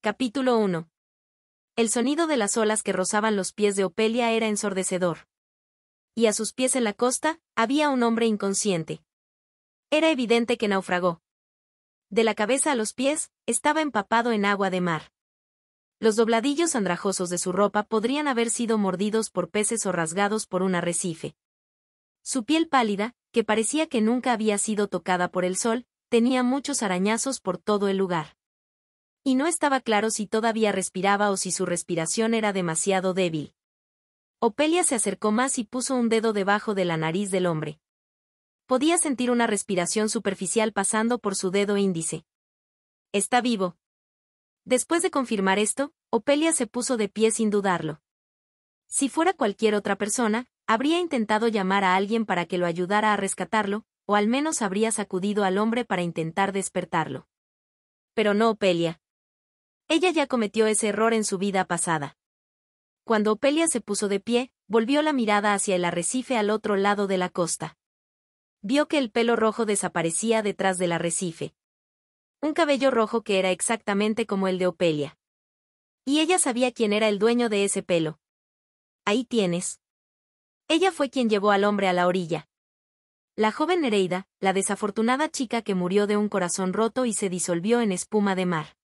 Capítulo 1. El sonido de las olas que rozaban los pies de Opelia era ensordecedor. Y a sus pies en la costa, había un hombre inconsciente. Era evidente que naufragó. De la cabeza a los pies, estaba empapado en agua de mar. Los dobladillos andrajosos de su ropa podrían haber sido mordidos por peces o rasgados por un arrecife. Su piel pálida, que parecía que nunca había sido tocada por el sol, tenía muchos arañazos por todo el lugar. Y no estaba claro si todavía respiraba o si su respiración era demasiado débil. Opelia se acercó más y puso un dedo debajo de la nariz del hombre. Podía sentir una respiración superficial pasando por su dedo índice. Está vivo. Después de confirmar esto, Opelia se puso de pie sin dudarlo. Si fuera cualquier otra persona, habría intentado llamar a alguien para que lo ayudara a rescatarlo, o al menos habría sacudido al hombre para intentar despertarlo. Pero no Opelia. Ella ya cometió ese error en su vida pasada. Cuando Opelia se puso de pie, volvió la mirada hacia el arrecife al otro lado de la costa. Vio que el pelo rojo desaparecía detrás del arrecife. Un cabello rojo que era exactamente como el de Opelia. Y ella sabía quién era el dueño de ese pelo. Ahí tienes. Ella fue quien llevó al hombre a la orilla. La joven Nereida, la desafortunada chica que murió de un corazón roto y se disolvió en espuma de mar.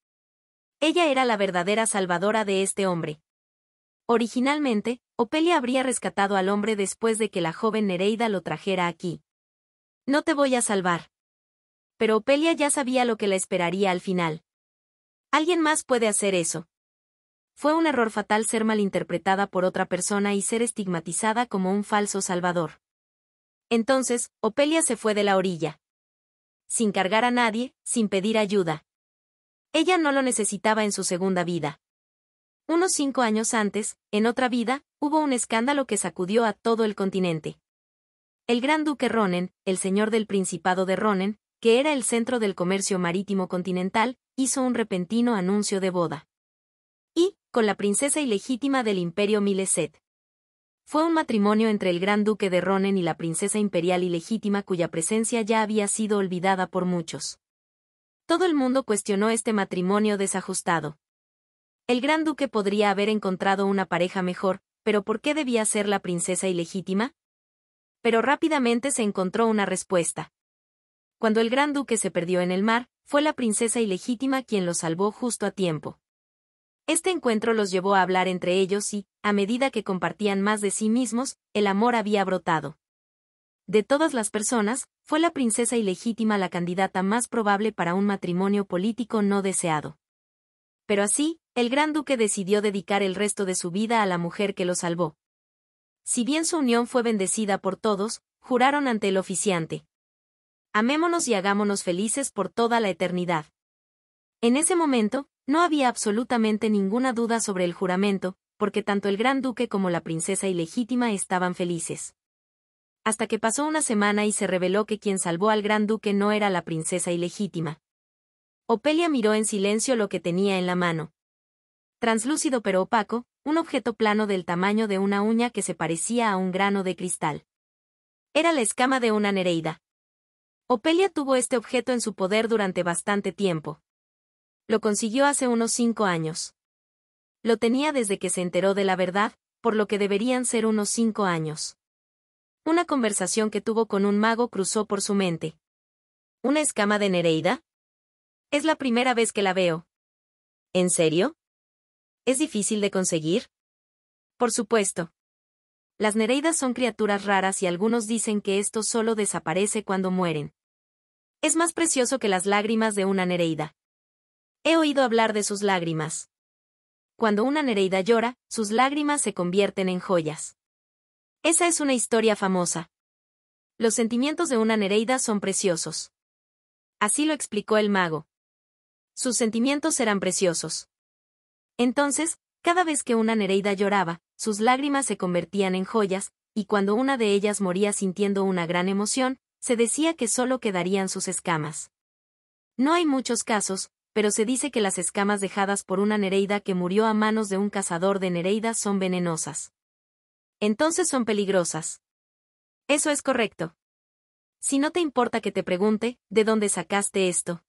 Ella era la verdadera salvadora de este hombre. Originalmente, Opelia habría rescatado al hombre después de que la joven Nereida lo trajera aquí. No te voy a salvar. Pero Opelia ya sabía lo que la esperaría al final. Alguien más puede hacer eso. Fue un error fatal ser malinterpretada por otra persona y ser estigmatizada como un falso salvador. Entonces, Opelia se fue de la orilla. Sin cargar a nadie, sin pedir ayuda. Ella no lo necesitaba en su segunda vida. Unos 5 años antes, en otra vida, hubo un escándalo que sacudió a todo el continente. El gran duque Ronen, el señor del Principado de Ronen, que era el centro del comercio marítimo continental, hizo un repentino anuncio de boda. Y, con la princesa ilegítima del Imperio Mileset. Fue un matrimonio entre el gran duque de Ronen y la princesa imperial ilegítima cuya presencia ya había sido olvidada por muchos. Todo el mundo cuestionó este matrimonio desajustado. El gran duque podría haber encontrado una pareja mejor, pero ¿por qué debía ser la princesa ilegítima? Pero rápidamente se encontró una respuesta. Cuando el gran duque se perdió en el mar, fue la princesa ilegítima quien lo salvó justo a tiempo. Este encuentro los llevó a hablar entre ellos y, a medida que compartían más de sí mismos, el amor había brotado. De todas las personas, fue la princesa ilegítima la candidata más probable para un matrimonio político no deseado. Pero así, el gran duque decidió dedicar el resto de su vida a la mujer que lo salvó. Si bien su unión fue bendecida por todos, juraron ante el oficiante. Amémonos y hagámonos felices por toda la eternidad. En ese momento, no había absolutamente ninguna duda sobre el juramento, porque tanto el gran duque como la princesa ilegítima estaban felices. Hasta que pasó una semana y se reveló que quien salvó al gran duque no era la princesa ilegítima. Opelia miró en silencio lo que tenía en la mano. Translúcido pero opaco, un objeto plano del tamaño de una uña que se parecía a un grano de cristal. Era la escama de una nereida. Opelia tuvo este objeto en su poder durante bastante tiempo. Lo consiguió hace unos 5 años. Lo tenía desde que se enteró de la verdad, por lo que deberían ser unos 5 años. Una conversación que tuvo con un mago cruzó por su mente. ¿Una escama de nereida? Es la primera vez que la veo. ¿En serio? ¿Es difícil de conseguir? Por supuesto. Las nereidas son criaturas raras y algunos dicen que esto solo desaparece cuando mueren. Es más precioso que las lágrimas de una nereida. He oído hablar de sus lágrimas. Cuando una nereida llora, sus lágrimas se convierten en joyas. Esa es una historia famosa. Los sentimientos de una nereida son preciosos. Así lo explicó el mago. Sus sentimientos eran preciosos. Entonces, cada vez que una nereida lloraba, sus lágrimas se convertían en joyas, y cuando una de ellas moría sintiendo una gran emoción, se decía que solo quedarían sus escamas. No hay muchos casos, pero se dice que las escamas dejadas por una nereida que murió a manos de un cazador de nereidas son venenosas. Entonces son peligrosas. Eso es correcto. Si no te importa que te pregunte, ¿de dónde sacaste esto?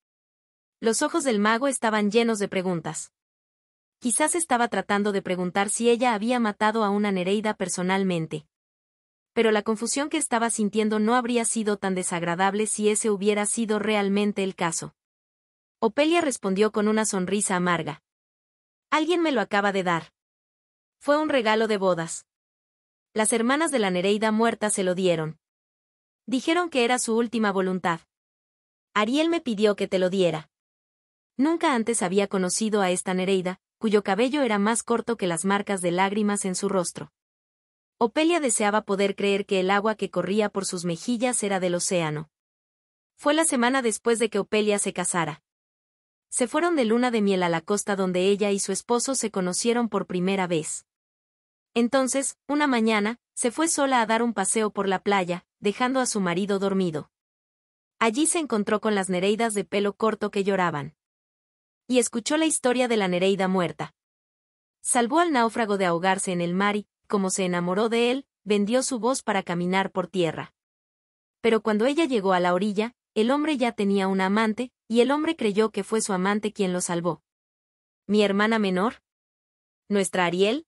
Los ojos del mago estaban llenos de preguntas. quizás estaba tratando de preguntar si ella había matado a una Nereida personalmente. Pero la confusión que estaba sintiendo no habría sido tan desagradable si ese hubiera sido realmente el caso. Opelia respondió con una sonrisa amarga. Alguien me lo acaba de dar. Fue un regalo de bodas. Las hermanas de la Nereida muerta se lo dieron. Dijeron que era su última voluntad. Ariel me pidió que te lo diera. Nunca antes había conocido a esta Nereida, cuyo cabello era más corto que las marcas de lágrimas en su rostro. Opelia deseaba poder creer que el agua que corría por sus mejillas era del océano. Fue la semana después de que Opelia se casara. Se fueron de luna de miel a la costa donde ella y su esposo se conocieron por primera vez. Entonces, una mañana, se fue sola a dar un paseo por la playa, dejando a su marido dormido. Allí se encontró con las Nereidas de pelo corto que lloraban. Y escuchó la historia de la Nereida muerta. Salvó al náufrago de ahogarse en el mar y, como se enamoró de él, vendió su voz para caminar por tierra. Pero cuando ella llegó a la orilla, el hombre ya tenía una amante, y el hombre creyó que fue su amante quien lo salvó. ¿Mi hermana menor? ¿Nuestra Ariel?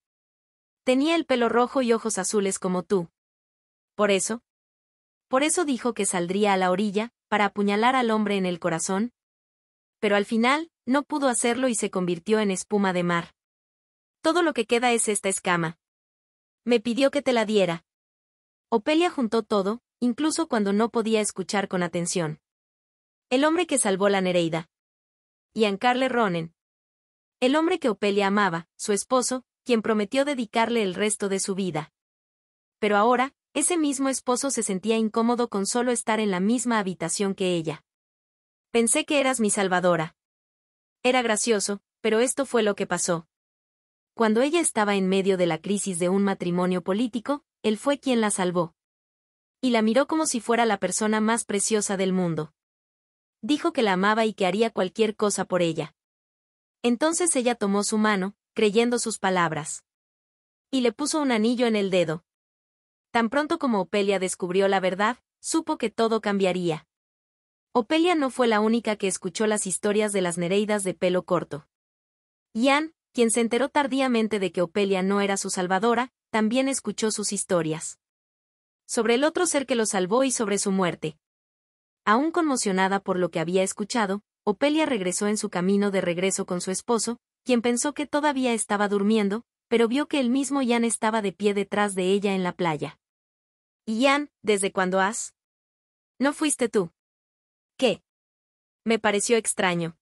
Tenía el pelo rojo y ojos azules como tú. Por eso dijo que saldría a la orilla, para apuñalar al hombre en el corazón. Pero al final, no pudo hacerlo y se convirtió en espuma de mar. Todo lo que queda es esta escama. Me pidió que te la diera. Opelia juntó todo, incluso cuando no podía escuchar con atención. El hombre que salvó la Nereida. Giancarlo Ronen. El hombre que Opelia amaba, su esposo, quien prometió dedicarle el resto de su vida. Pero ahora, ese mismo esposo se sentía incómodo con solo estar en la misma habitación que ella. Pensé que eras mi salvadora. Era gracioso, pero esto fue lo que pasó. Cuando ella estaba en medio de la crisis de un matrimonio político, él fue quien la salvó. Y la miró como si fuera la persona más preciosa del mundo. Dijo que la amaba y que haría cualquier cosa por ella. Entonces ella tomó su mano, creyendo sus palabras. Y le puso un anillo en el dedo. Tan pronto como Opelia descubrió la verdad, supo que todo cambiaría. Opelia no fue la única que escuchó las historias de las Nereidas de pelo corto. Ian, quien se enteró tardíamente de que Opelia no era su salvadora, también escuchó sus historias. Sobre el otro ser que lo salvó y sobre su muerte. Aún conmocionada por lo que había escuchado, Opelia regresó en su camino de regreso con su esposo, quien pensó que todavía estaba durmiendo, pero vio que el mismo Ian estaba de pie detrás de ella en la playa. Ian, ¿desde cuándo has? ¿No fuiste tú? ¿Qué? Me pareció extraño.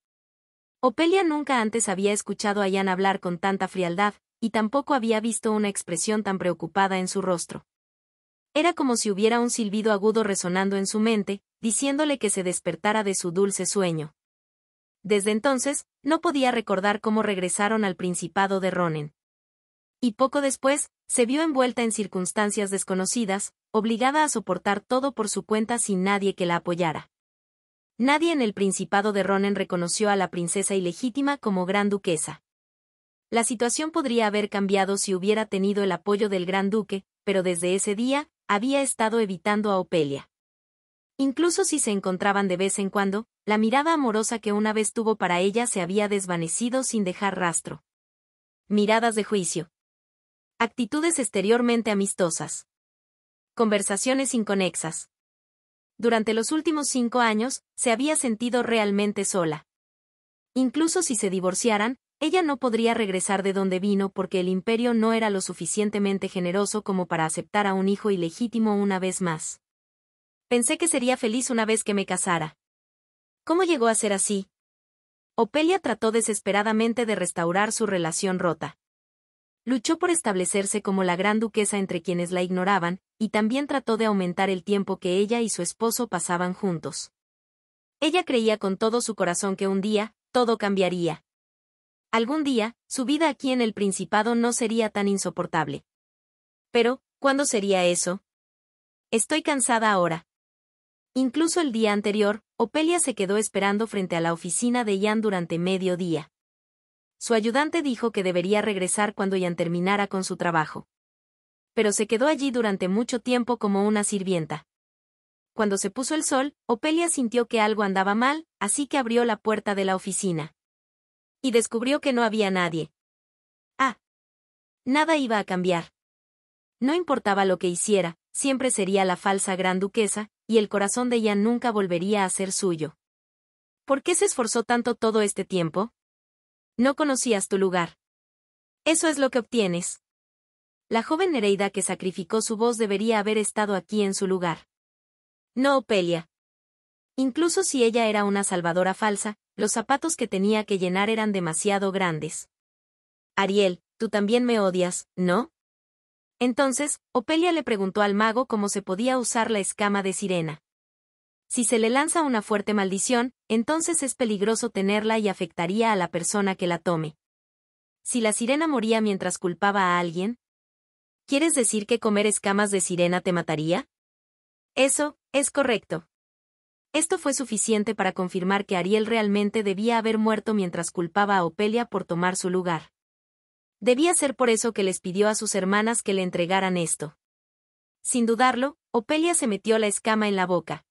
Opelia nunca antes había escuchado a Ian hablar con tanta frialdad, y tampoco había visto una expresión tan preocupada en su rostro. Era como si hubiera un silbido agudo resonando en su mente, diciéndole que se despertara de su dulce sueño. Desde entonces, no podía recordar cómo regresaron al Principado de Ronen. Y poco después, se vio envuelta en circunstancias desconocidas, obligada a soportar todo por su cuenta sin nadie que la apoyara. Nadie en el Principado de Ronen reconoció a la princesa ilegítima como gran duquesa. La situación podría haber cambiado si hubiera tenido el apoyo del gran duque, pero desde ese día, había estado evitando a Opelia. Incluso si se encontraban de vez en cuando, la mirada amorosa que una vez tuvo para ella se había desvanecido sin dejar rastro. Miradas de juicio. Actitudes exteriormente amistosas. Conversaciones inconexas. Durante los últimos 5 años, se había sentido realmente sola. Incluso si se divorciaran, ella no podría regresar de donde vino porque el imperio no era lo suficientemente generoso como para aceptar a un hijo ilegítimo una vez más. Pensé que sería feliz una vez que me casara. ¿Cómo llegó a ser así? Opelia trató desesperadamente de restaurar su relación rota. Luchó por establecerse como la gran duquesa entre quienes la ignoraban, y también trató de aumentar el tiempo que ella y su esposo pasaban juntos. Ella creía con todo su corazón que un día, todo cambiaría. Algún día, su vida aquí en el Principado no sería tan insoportable. Pero, ¿cuándo sería eso? Estoy cansada ahora. Incluso el día anterior, Opelia se quedó esperando frente a la oficina de Ian durante medio día. Su ayudante dijo que debería regresar cuando Ian terminara con su trabajo. Pero se quedó allí durante mucho tiempo como una sirvienta. Cuando se puso el sol, Opelia sintió que algo andaba mal, así que abrió la puerta de la oficina. Y descubrió que no había nadie. Nada iba a cambiar. No importaba lo que hiciera, siempre sería la falsa gran duquesa, y el corazón de ella nunca volvería a ser suyo. ¿Por qué se esforzó tanto todo este tiempo? No conocías tu lugar. Eso es lo que obtienes. La joven Nereida que sacrificó su voz debería haber estado aquí en su lugar. No Opelia. Incluso si ella era una salvadora falsa, los zapatos que tenía que llenar eran demasiado grandes. Ariel, tú también me odias, ¿no? Entonces, Opelia le preguntó al mago cómo se podía usar la escama de sirena. Si se le lanza una fuerte maldición, entonces es peligroso tenerla y afectaría a la persona que la tome. Si la sirena moría mientras culpaba a alguien, ¿quieres decir que comer escamas de sirena te mataría? Eso, es correcto. Esto fue suficiente para confirmar que Ariel realmente debía haber muerto mientras culpaba a Opelia por tomar su lugar. Debía ser por eso que les pidió a sus hermanas que le entregaran esto. Sin dudarlo, Opelia se metió la escama en la boca.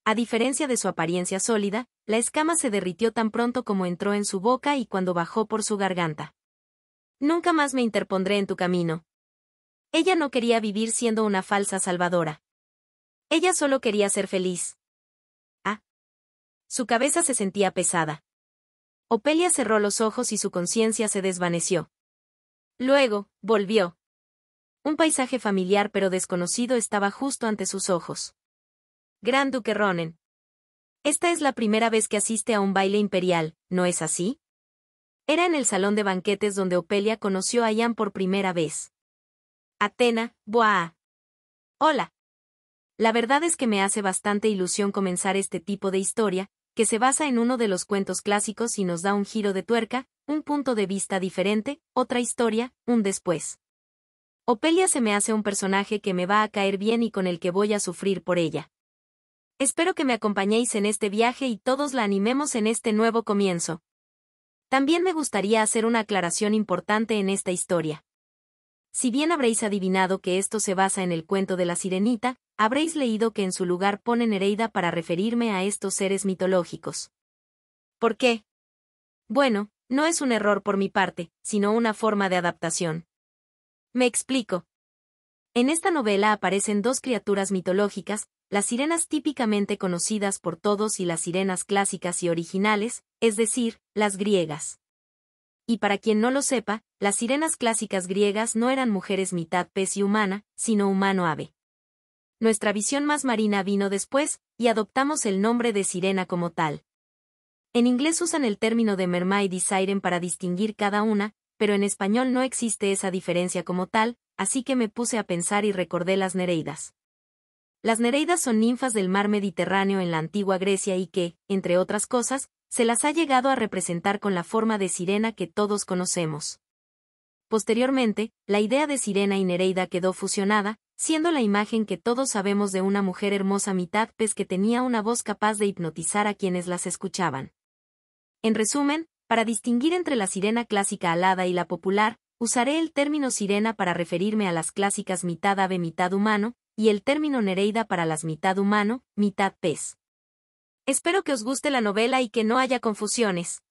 A diferencia de su apariencia sólida, la escama se derritió tan pronto como entró en su boca y cuando bajó por su garganta. Nunca más me interpondré en tu camino. Ella no quería vivir siendo una falsa salvadora. Ella solo quería ser feliz. Su cabeza se sentía pesada. Opelia cerró los ojos y su conciencia se desvaneció. Luego, volvió. Un paisaje familiar pero desconocido estaba justo ante sus ojos. Gran Duque Ronen. Esta es la primera vez que asiste a un baile imperial, ¿no es así? Era en el salón de banquetes donde Opelia conoció a Ian por primera vez. Atena, ¡buah! Hola. La verdad es que me hace bastante ilusión comenzar este tipo de historia, que se basa en uno de los cuentos clásicos y nos da un giro de tuerca, un punto de vista diferente, otra historia, un después. Opelia se me hace un personaje que me va a caer bien y con el que voy a sufrir por ella. Espero que me acompañéis en este viaje y todos la animemos en este nuevo comienzo. También me gustaría hacer una aclaración importante en esta historia. Si bien habréis adivinado que esto se basa en el cuento de la Sirenita, habréis leído que en su lugar pone Nereida para referirme a estos seres mitológicos. ¿Por qué? Bueno, no es un error por mi parte, sino una forma de adaptación. Me explico. En esta novela aparecen dos criaturas mitológicas, las sirenas típicamente conocidas por todos y las sirenas clásicas y originales, es decir, las griegas. Y para quien no lo sepa, las sirenas clásicas griegas no eran mujeres mitad pez y humana, sino humano-ave. Nuestra visión más marina vino después, y adoptamos el nombre de sirena como tal. En inglés usan el término de mermaid y siren para distinguir cada una, pero en español no existe esa diferencia como tal, así que me puse a pensar y recordé las nereidas. Las nereidas son ninfas del mar Mediterráneo en la antigua Grecia y que, entre otras cosas, se las ha llegado a representar con la forma de sirena que todos conocemos. Posteriormente, la idea de sirena y nereida quedó fusionada, siendo la imagen que todos sabemos de una mujer hermosa mitad pez que tenía una voz capaz de hipnotizar a quienes las escuchaban. En resumen, para distinguir entre la sirena clásica alada y la popular, usaré el término sirena para referirme a las clásicas mitad ave mitad humano, y el término nereida para las mitad humano, mitad pez. Espero que os guste la novela y que no haya confusiones.